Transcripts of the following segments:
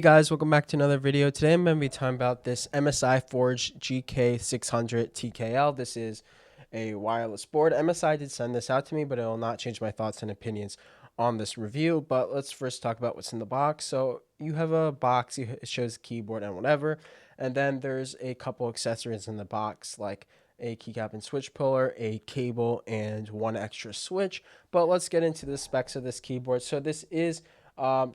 Guys, welcome back to another video. Today I'm going to be talking about this MSI Forge GK600 TKL. This is a wireless board. MSI did send this out to me, but it will not change my thoughts and opinions on this review. But let's first talk about what's in the box. So you have a box, it shows the keyboard and whatever, and then there's a couple accessories in the box like a keycap and switch puller, a cable, and one extra switch. But let's get into the specs of this keyboard. So this is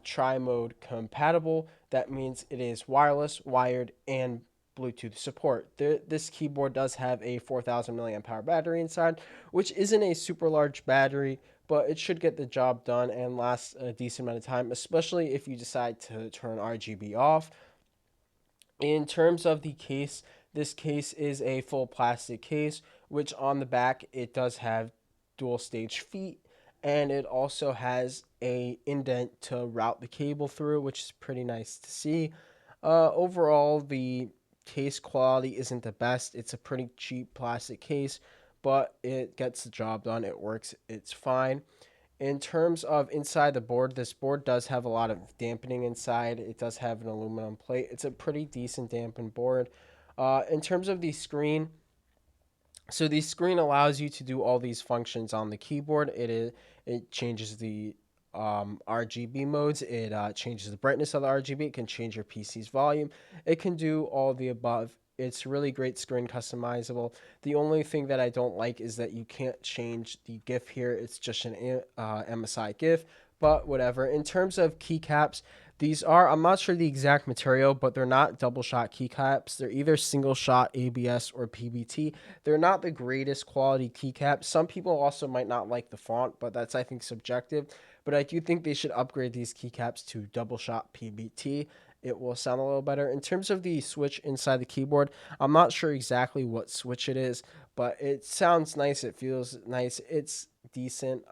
tri-mode compatible. That means it is wireless, wired, and Bluetooth support. This keyboard does have a 4,000 milliamp hour battery inside, which isn't a super large battery, but it should get the job done and last a decent amount of time, especially if you decide to turn RGB off. In terms of the case, this case is a full plastic case, which on the back it does have dual stage feet, and it also has a indent to route the cable through, which is pretty nice to see. Overall, the case quality isn't the best. It's a pretty cheap plastic case, but it gets the job done. It works. It's fine. In terms of inside the board, this board does have a lot of dampening inside. It does have an aluminum plate. It's a pretty decent dampened board. In terms of the screen, so the screen allows you to do all these functions on the keyboard. It changes the RGB modes. It changes the brightness of the RGB. It can change your PC's volume. It can do all the above. It's really great screen customizable. The only thing that I don't like is that you can't change the GIF here. It's just an MSI GIF, but whatever. In terms of keycaps, these are, I'm not sure the exact material, but they're not double shot keycaps. They're either single shot ABS or PBT. They're not the greatest quality keycaps. Some people also might not like the font, but that's, I think, subjective. But I do think they should upgrade these keycaps to double shot PBT. It will sound a little better. In terms of the switch inside the keyboard, I'm not sure exactly what switch it is, but it sounds nice. It feels nice. It's decent.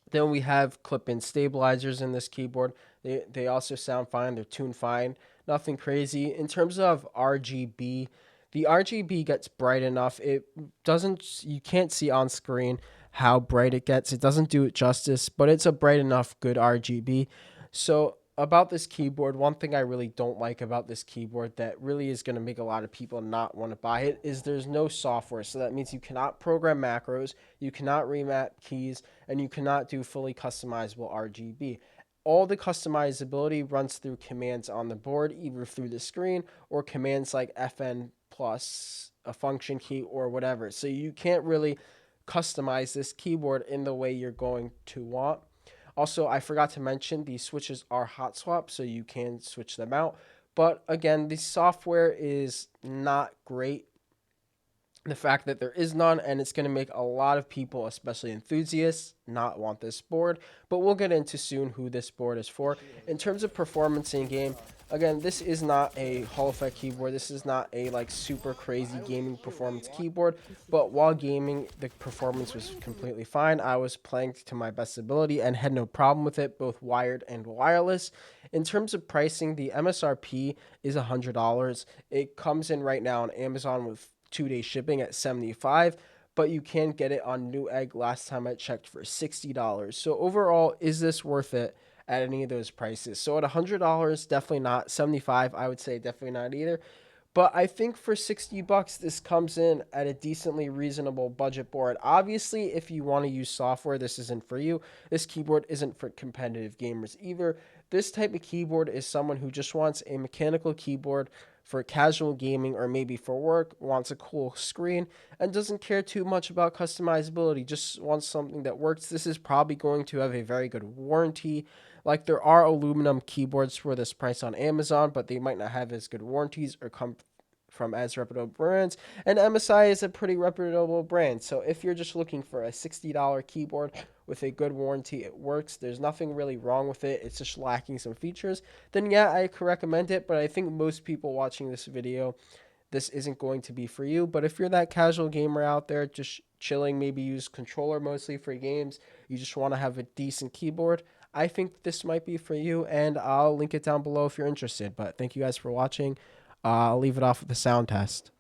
Then we have clip-in stabilizers in this keyboard. They also sound fine. They're tuned fine. Nothing crazy. In terms of RGB, the RGB gets bright enough. You can't see on screen how bright it gets. It doesn't do it justice, but it's a bright enough good RGB. So about this keyboard, one thing I really don't like about this keyboard that really is going to make a lot of people not want to buy it is there's no software. So that means you cannot program macros, you cannot remap keys, and you cannot do fully customizable RGB. All the customizability runs through commands on the board, either through the screen or commands like FN plus a function key or whatever. So you can't really customize this keyboard in the way you're going to want. Also, I forgot to mention these switches are hot swap, so you can switch them out. But again, the software is not great. The fact that there is none, and it's going to make a lot of people, especially enthusiasts, not want this board. But we'll get into soon who this board is for. In terms of performance in game, again, this is not a Hall effect keyboard. This is not a like super crazy gaming performance keyboard. But while gaming, the performance was completely fine. I was playing to my best ability and had no problem with it, both wired and wireless. In terms of pricing, the MSRP is $100. It comes in right now on Amazon with 2-day shipping at $75, but you can get it on Newegg last time I checked for $60. So overall, is this worth it at any of those prices? So at $100, definitely not. $75, I would say definitely not either. But I think for $60, this comes in at a decently reasonable budget board. Obviously, if you want to use software, this isn't for you. This keyboard isn't for competitive gamers either. This type of keyboard is someone who just wants a mechanical keyboard for casual gaming or maybe for work, wants a cool screen, and doesn't care too much about customizability, just wants something that works. This is probably going to have a very good warranty. Like, there are aluminum keyboards for this price on Amazon, but they might not have as good warranties or come from as reputable brands, and MSI is a pretty reputable brand. So if you're just looking for a $60 keyboard with a good warranty, it works, there's nothing really wrong with it, it's just lacking some features, then yeah, I could recommend it. But I think most people watching this video, this isn't going to be for you. But if you're that casual gamer out there just chilling, maybe use controller mostly for games, you just want to have a decent keyboard, I think this might be for you, and I'll link it down below if you're interested. But thank you guys for watching. I'll leave it off with the sound test.